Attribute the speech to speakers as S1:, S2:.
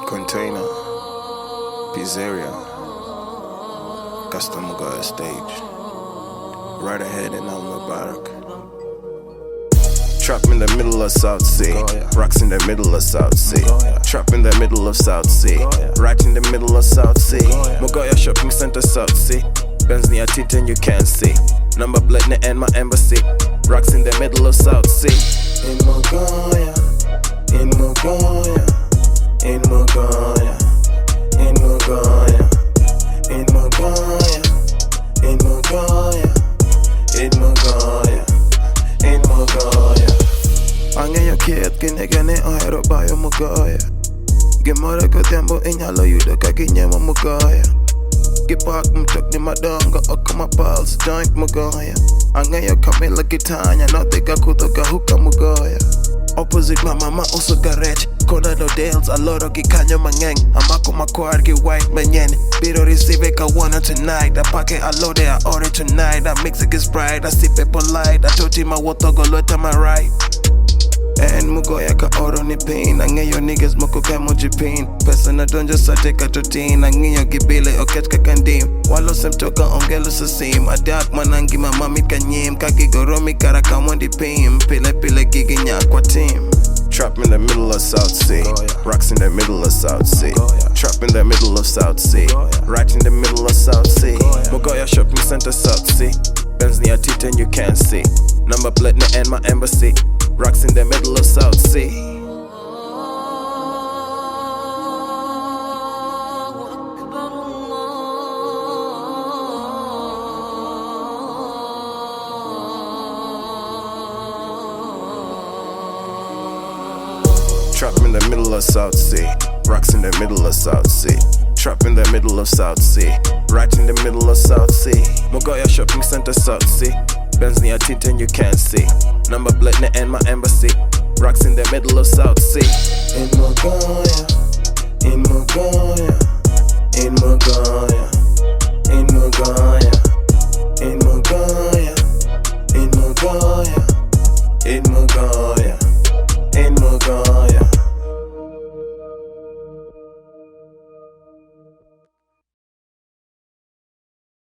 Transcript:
S1: Container, Pizzeria, Custom Mugoya stage. Right ahead and Al Mubarak. Trap in the middle of South Sea. Rocks in the middle of South Sea. Trap in the middle of South Sea. Right in the middle of South Sea. Mugoya Shopping Center, South Sea. Benz near teeth and you can't see. Number plate and my embassy. Rocks in the middle of South Sea. In Mugoya, in Mugoya, in Mugoya, in Mugoya, in Mugoya, in Mugoya, in Mugoya, in Mugoya. Angeyo kiet kinegane ohero bayo Mugoya. Gimore godhiambo inyalo yudo ka ginyemo Mugoya. Gipak mtokni madongo oko mapulse joint Mugoya. Angeyo kamila gitanya nothiga kudho ga huka Mugoya. Opposite my mama also garage. Kona no dales, a lot of gikanyo mangeng. Amako makwar gi white manyen. Biro receive ka wanna tonight. I pack it, I load it, I order tonight. I mix it, get Sprite, I sip it polite. I told him I water go low to my right. And Mugoya ka oro ni pain. Angeyo niggas moko ka mojipin. Pesa na donjo sa teka totin. Angeyo gibile o catch ka kandim. Walo sem toka ongelo sa sim. Adak manangi mamamit kanyim. Kagigoromi karaka mondi pim. Pile pile giginya kwa team. Trap in the middle of South Sea. Rocks in the middle of South Sea. Trap in the middle of South Sea. Right in the middle of South Sea. Mugoya Shopping Center, South Sea. Benz near teeth and you can't see. Number plate and my embassy. Rocks in the middle of South Sea. Trap in the middle of South Sea. Rocks in the middle of South Sea. Trap in the middle of South Sea. Right in the middle of South Sea. Mugoya Shopping Center, South Sea. Benz near teeth and you can't see. Number plate and my embassy. Rocks in the middle of South Sea. In Mugoya, in Mugoya, in Mugoya, in Mugoya, in Mugoya, in Mugoya.